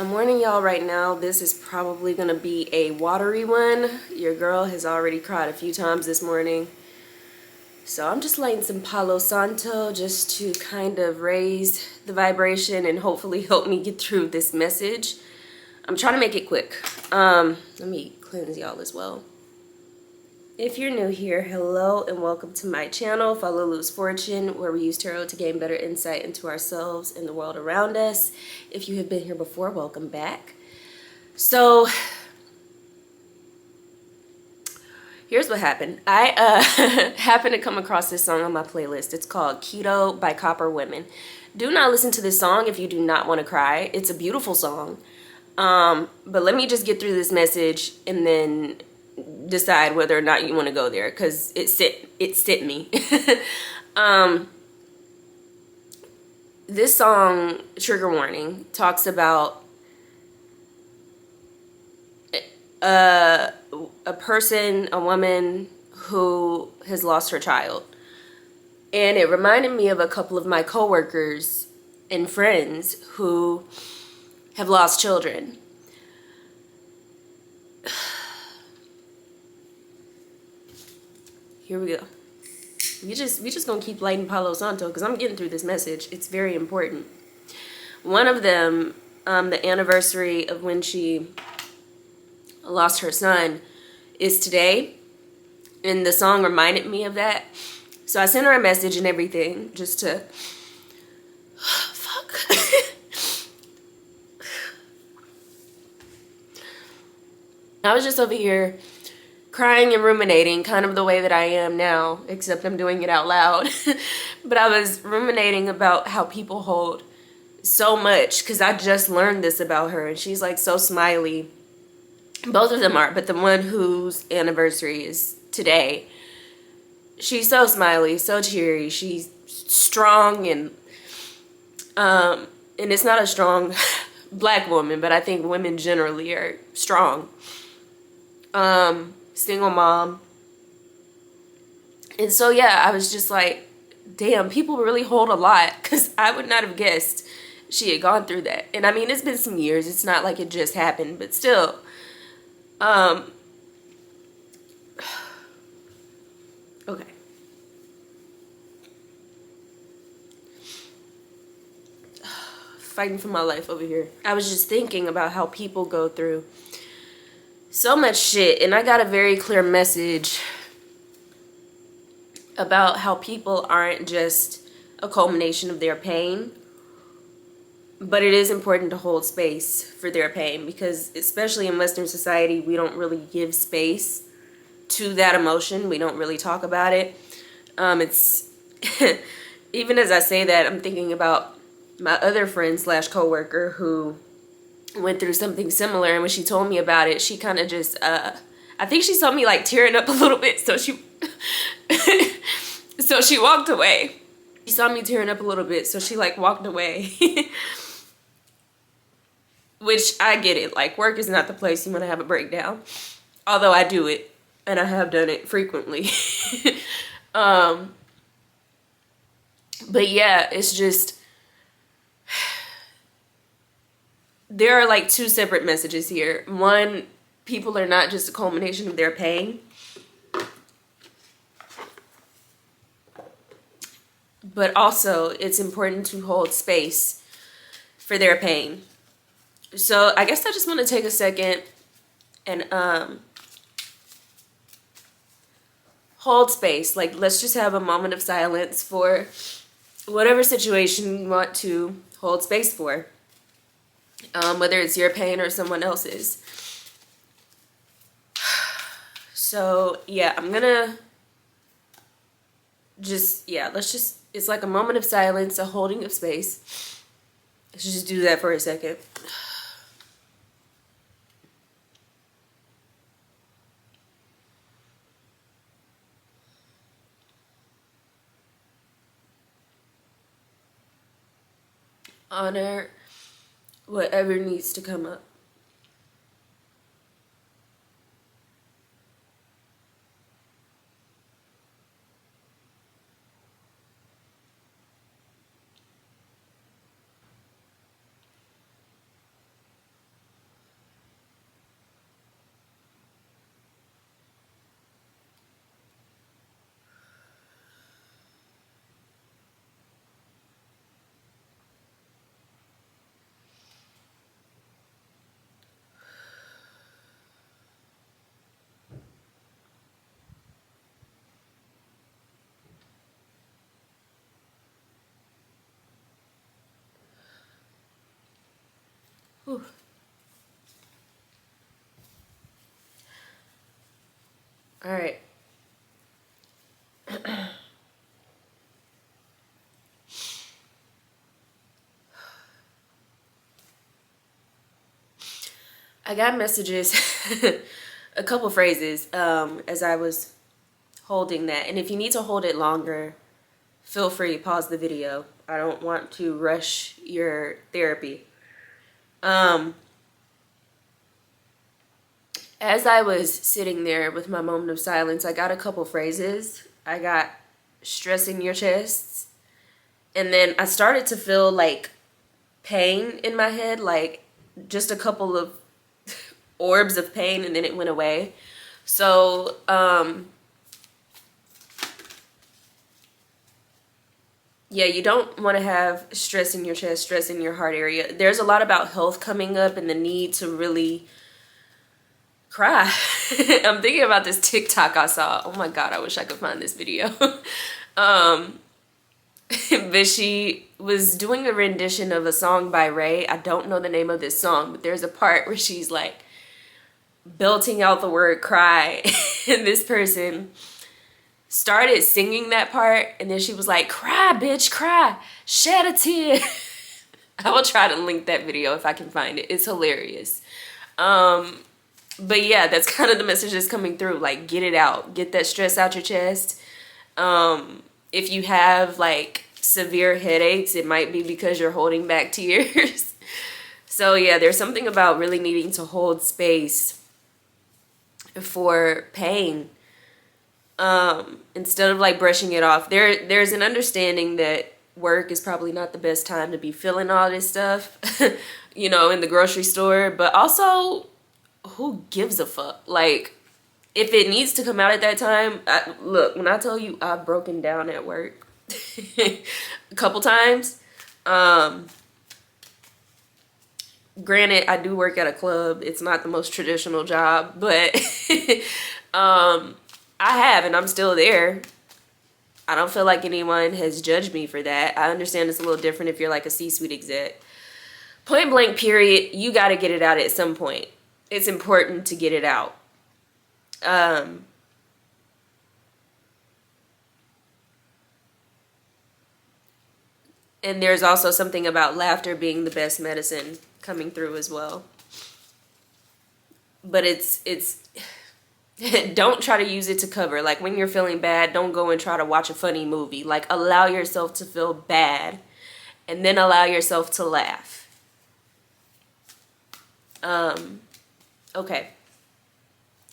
I'm warning y'all right now, this is probably gonna be a watery one. Your girl has already cried a few times this morning. So I'm just lighting some Palo Santo just to kind of raise the vibration and hopefully help me get through this message. I'm trying to make it quick. Let me cleanse y'all as well. If you're new here, hello and welcome to my channel, Falolu's Fortune, where we use tarot to gain better insight into ourselves and the world around us. If you have been here before, welcome back. So, here's what happened. I happened to come across this song on my playlist. It's called Keto by Copper Women. Do not listen to this song if you do not want to cry. It's a beautiful song. But let me just get through this message and then decide whether or not you want to go there, because it sit me. This song, trigger warning, talks about a person, a woman who has lost her child. And it reminded me of a couple of my coworkers and friends who have lost children. Here we go. We just gonna keep lighting Palo Santo because I'm getting through this message. It's very important. One of them, the anniversary of when she lost her son is today, and the song reminded me of that. So I sent her a message and everything just to fuck. I was just over here crying and ruminating, kind of the way that I am now, except I'm doing it out loud. But I was ruminating about how people hold so much, because I just learned this about her, and she's like so smiley. Both of them are, but the one whose anniversary is today, she's so smiley, so cheery. She's strong, and it's not a strong black woman, but I think women generally are strong. Single mom. And so yeah, I was just like, damn, people really hold a lot, because I would not have guessed she had gone through that. And I mean, it's been some years. It's not like it just happened, but still. Okay. Fighting for my life over here. I was just thinking about how people go through so much shit, and I got a very clear message about how people aren't just a culmination of their pain, but it is important to hold space for their pain, because especially in Western society, we don't really give space to that emotion. We don't really talk about it. It's even as I say that, I'm thinking about my other friend slash coworker who went through something similar, and when she told me about it, she kind of just I think she saw me like tearing up a little bit, so she so she walked away. She saw me tearing up a little bit, so she like walked away. Which I get it, like work is not the place you want to have a breakdown, although I do it, and I have done it frequently. But yeah, it's just, there are like two separate messages here. One, people are not just a culmination of their pain, but also it's important to hold space for their pain. So I guess I just want to take a second and hold space. Like, let's just have a moment of silence for whatever situation you want to hold space for. Whether it's your pain or someone else's. So yeah, I'm gonna just, yeah, it's like a moment of silence, a holding of space. Let's just do that for a second. Honor whatever needs to come up. All right. I got messages, a couple phrases, as I was holding that. And if you need to hold it longer, feel free, pause the video. I don't want to rush your therapy. As I was sitting there with my moment of silence, I got a couple phrases. I got stress in your chest. And then I started to feel like pain in my head, like just a couple of orbs of pain, and then it went away. So, yeah, you don't want to have stress in your chest, stress in your heart area. There's a lot about health coming up and the need to really cry. I'm thinking about this TikTok I saw. Oh my God, I wish I could find this video. But she was doing a rendition of a song by Ray. I don't know the name of this song, but there's a part where she's like belting out the word cry. And this person started singing that part, and then she was like, cry, bitch, cry, shed a tear. I will try to link that video if I can find it. It's hilarious. But yeah, that's kind of the message that's coming through. Like, get it out. Get that stress out your chest. If you have like severe headaches, it might be because you're holding back tears. So yeah, there's something about really needing to hold space for pain. Instead of like brushing it off. There's an understanding that work is probably not the best time to be feeling all this stuff, you know, in the grocery store. But also, who gives a fuck? Like, if it needs to come out at that time, look, when I tell you I've broken down at work a couple times, granted, I do work at a club. It's not the most traditional job, but I have, and I'm still there. I don't feel like anyone has judged me for that. I understand it's a little different if you're like a C-suite exec. Point blank period, you got to get it out at some point. It's important to get it out. And there's also something about laughter being the best medicine coming through as well. But it's don't try to use it to cover. Like, when you're feeling bad, don't go and try to watch a funny movie. Like, allow yourself to feel bad and then allow yourself to laugh. Okay.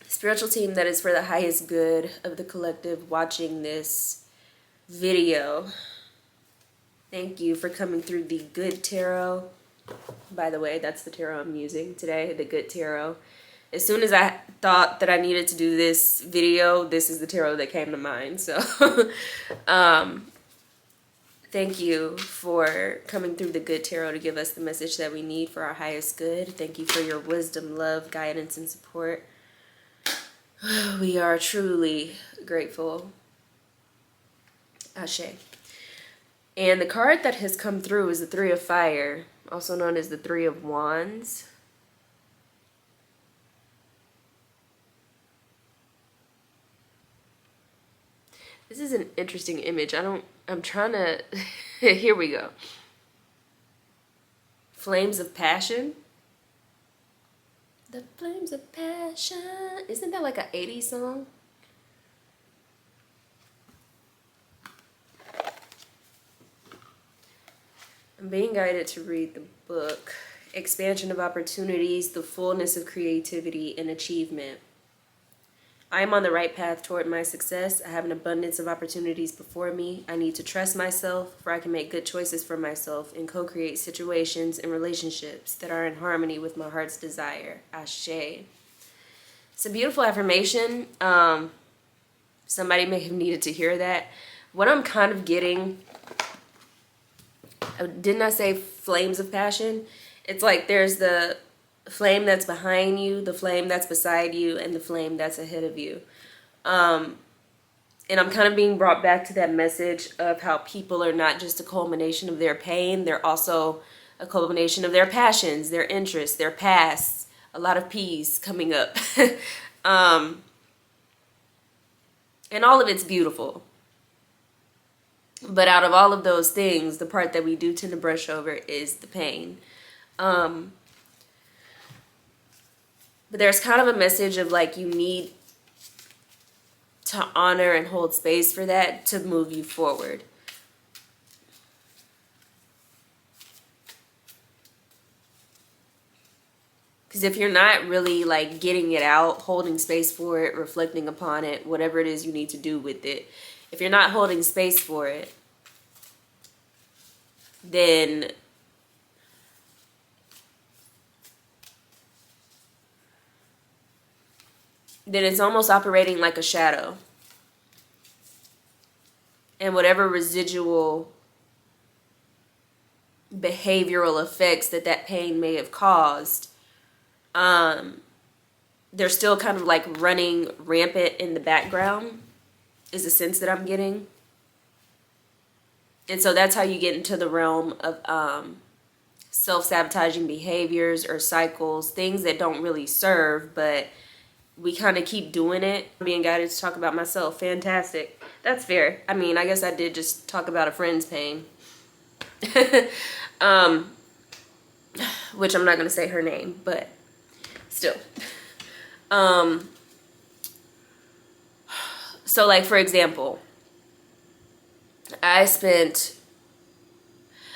Spiritual team that is for the highest good of the collective watching this video, thank you for coming through the Good Tarot. By the way, that's the tarot I'm using today, the Good Tarot. As soon as I thought that I needed to do this video, this is the tarot that came to mind. So, thank you for coming through the Good Tarot to give us the message that we need for our highest good. Thank you for your wisdom, love, guidance, and support. We are truly grateful. Ashe. And the card that has come through is the Three of Fire, also known as the Three of Wands. This is an interesting image. I'm trying to, here we go. Flames of Passion. The flames of passion. Isn't that like an 80s song? I'm being guided to read the book. Expansion of opportunities, the fullness of creativity and achievement. I am on the right path toward my success. I have an abundance of opportunities before me. I need to trust myself, for I can make good choices for myself and co-create situations and relationships that are in harmony with my heart's desire. Ashe. It's a beautiful affirmation. Somebody may have needed to hear that. What I'm kind of getting, didn't I say flames of passion? It's like there's the flame that's behind you, the flame that's beside you, and the flame that's ahead of you. And I'm kind of being brought back to that message of how people are not just a culmination of their pain, they're also a culmination of their passions, their interests, their pasts. A lot of P's coming up. And all of it's beautiful. But out of all of those things, the part that we do tend to brush over is the pain. But there's kind of a message of like you need to honor and hold space for that to move you forward. Because if you're not really like getting it out, holding space for it, reflecting upon it, whatever it is you need to do with it, if you're not holding space for it, then it's almost operating like a shadow. And whatever residual behavioral effects that pain may have caused, they're still kind of like running rampant in the background, is the sense that I'm getting. And so that's how you get into the realm of self-sabotaging behaviors or cycles, things that don't really serve, but we kind of keep doing it. Being guided to talk about myself. Fantastic. That's fair. I mean, I guess I did just talk about a friend's pain. Which I'm not going to say her name, but still. So like, for example, I spent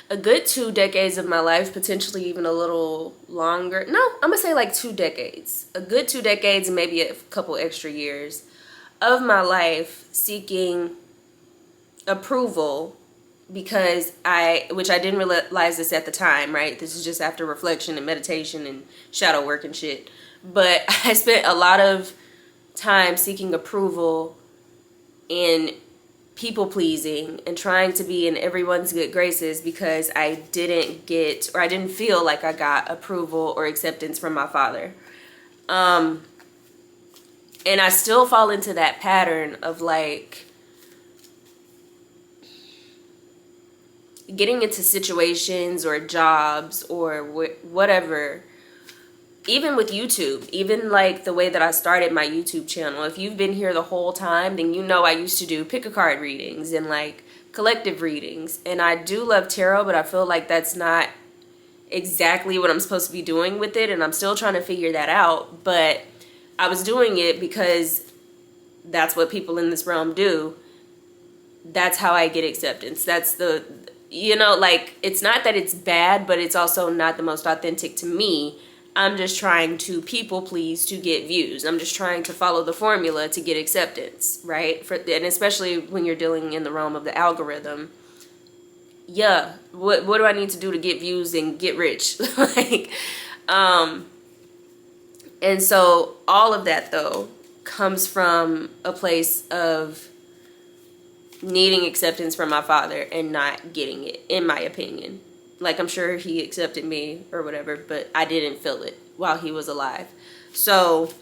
a good 2 decades of my life, potentially even a little longer. No, I'm gonna say like 2 decades. A good 2 decades and maybe a couple extra years of my life seeking approval because which I didn't realize this at the time, right? This is just after reflection and meditation and shadow work and shit. But I spent a lot of time seeking approval and people pleasing and trying to be in everyone's good graces because I didn't feel like I got approval or acceptance from my father. And I still fall into that pattern of like getting into situations or jobs or whatever. Even with YouTube, even like the way that I started my YouTube channel, if you've been here the whole time, then you know I used to do pick-a-card readings and like collective readings. And I do love tarot, but I feel like that's not exactly what I'm supposed to be doing with it. And I'm still trying to figure that out. But I was doing it because that's what people in this realm do. That's how I get acceptance. That's the, like, it's not that it's bad, but it's also not the most authentic to me. I'm just trying to people please to get views. I'm just trying to follow the formula to get acceptance, right? And especially when you're dealing in the realm of the algorithm. Yeah, what do I need to do to get views and get rich? And so all of that though comes from a place of needing acceptance from my father and not getting it, in my opinion. Like, I'm sure he accepted me or whatever, but I didn't feel it while he was alive. So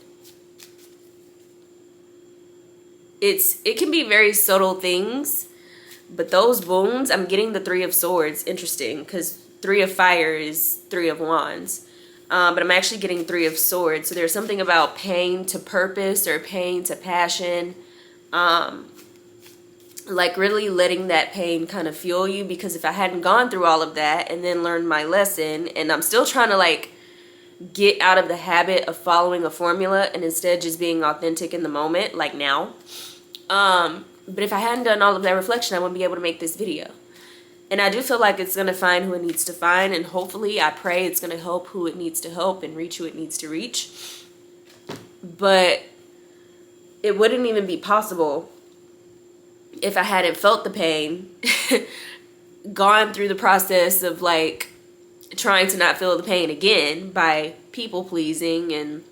it can be very subtle things, but those wounds, I'm getting the 3 of Swords. Interesting, because 3 of Fire is 3 of Wands. But I'm actually getting 3 of Swords. So there's something about pain to purpose or pain to passion. Like really letting that pain kind of fuel you, because if I hadn't gone through all of that and then learned my lesson, and I'm still trying to like get out of the habit of following a formula and instead just being authentic in the moment, like now. But if I hadn't done all of that reflection, I wouldn't be able to make this video. And I do feel like it's going to find who it needs to find, and hopefully I pray it's going to help who it needs to help and reach who it needs to reach. But it wouldn't even be possible if I hadn't felt the pain, gone through the process of like trying to not feel the pain again by people pleasing and,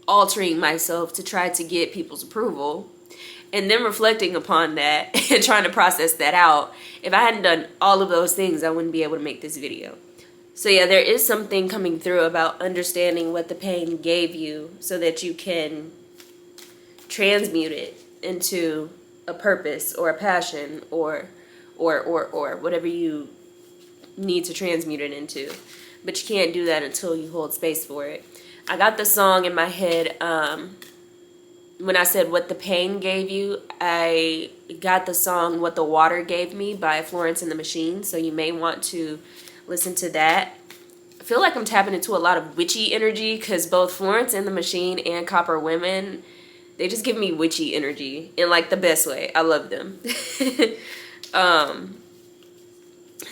altering myself to try to get people's approval, and then reflecting upon that and trying to process that out. If I hadn't done all of those things, I wouldn't be able to make this video. So yeah, there is something coming through about understanding what the pain gave you so that you can transmute it into a purpose or a passion or whatever you need to transmute it into. But you can't do that until you hold space for it. I got the song in my head. When I said What the Pain Gave You, I got the song What the Water Gave Me by Florence and the Machine. So you may want to listen to that. I feel like I'm tapping into a lot of witchy energy because both Florence and the Machine and Copper Women, they just give me witchy energy in like the best way. I love them.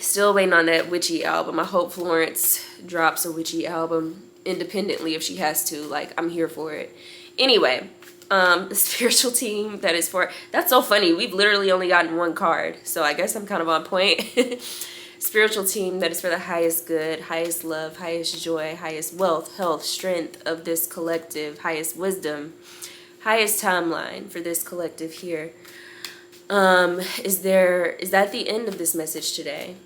Still waiting on that witchy album. I hope Florence drops a witchy album independently if she has to. Like, I'm here for it. Anyway, the spiritual team that is for... That's so funny. We've literally only gotten one card. So I guess I'm kind of on point. Spiritual team that is for the highest good, highest love, highest joy, highest wealth, health, strength of this collective, highest wisdom, highest timeline for this collective here. Is that the end of this message today?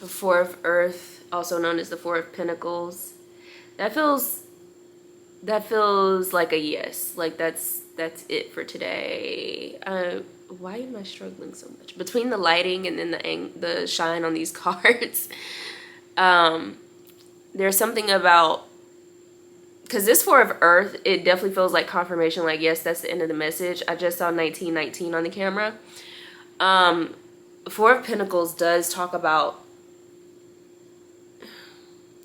The Four of Earth, also known as the Four of Pentacles. That feels like a yes. Like that's it for today. Why am I struggling so much between the lighting and then the shine on these cards? There's something about, because this Four of Earth, it definitely feels like confirmation. Like, yes, that's the end of the message. I just saw 1919 on the camera. Four of Pentacles does talk about,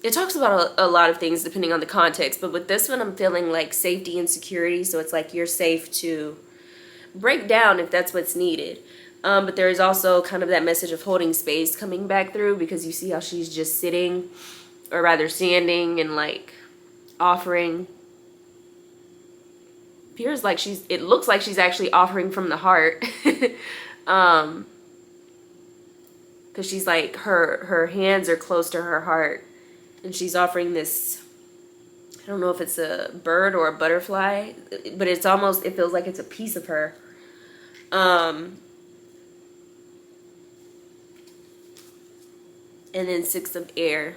it talks about a lot of things depending on the context, but with this one I'm feeling like safety and security. So it's like you're safe to break down if that's what's needed. But there is also kind of that message of holding space coming back through, because you see how she's just sitting, or rather standing, and like offering. Appears like it looks like she's actually offering from the heart. Because she's like, her hands are close to her heart. And she's offering this, I don't know if it's a bird or a butterfly, but it's almost, it feels like it's a piece of her. And then Six of Air,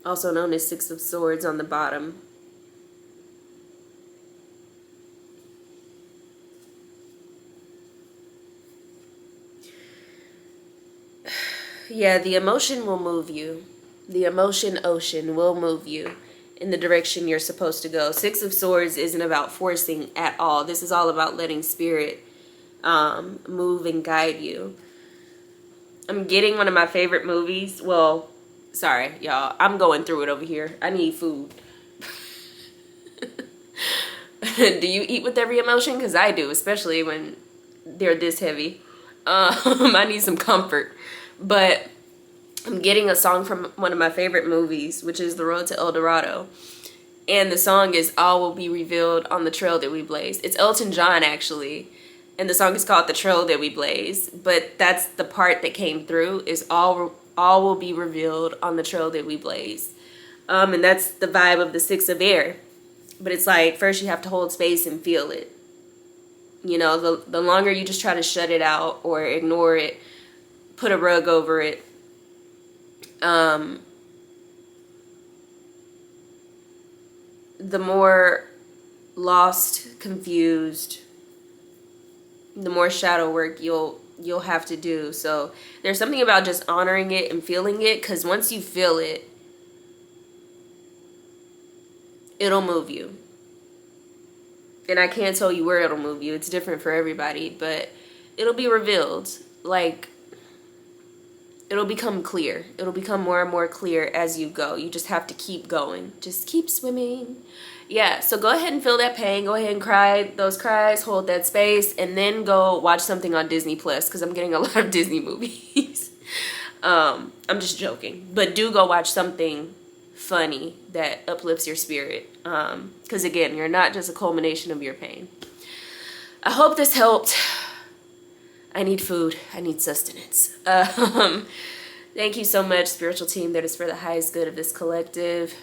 also known as Six of Swords on the bottom. Yeah, the emotion will move you. The emotion ocean will move you in the direction you're supposed to go. Six of Swords isn't about forcing at all. This is all about letting spirit move and guide you. I'm getting one of my favorite movies. Well, sorry, y'all. I'm going through it over here. I need food. Do you eat with every emotion? Because I do, especially when they're this heavy. I need some comfort. But I'm getting a song from one of my favorite movies, which is The Road to El Dorado. And the song is All Will Be Revealed on the Trail That We Blaze. It's Elton John, actually. And the song is called The Trail That We Blaze. But that's the part that came through, is all will be revealed on the trail that we blaze. And that's the vibe of the Six of Air. But it's like, first you have to hold space and feel it. You know, the longer you just try to shut it out or ignore it, put a rug over it, the more lost, confused, the more shadow work you'll have to do. So there's something about just honoring it and feeling it, because once you feel it, it'll move you. And I can't tell you where it'll move you. It's different for everybody, but it'll be revealed. Like, it'll become clear. It'll become more and more clear as you go. You just have to keep going. Just keep swimming. Yeah, so go ahead and feel that pain. Go ahead and cry those cries. Hold that space. And then go watch something on Disney Plus, because I'm getting a lot of Disney movies. I'm just joking. But do go watch something funny that uplifts your spirit. Because again, you're not just a culmination of your pain. I hope this helped. I need food. I need sustenance. Thank you so much, spiritual team that is for the highest good of this collective.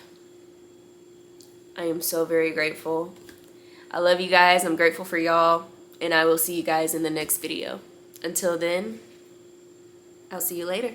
I am so very grateful. I love you guys. I'm grateful for y'all. And I will see you guys in the next video. Until then, I'll see you later.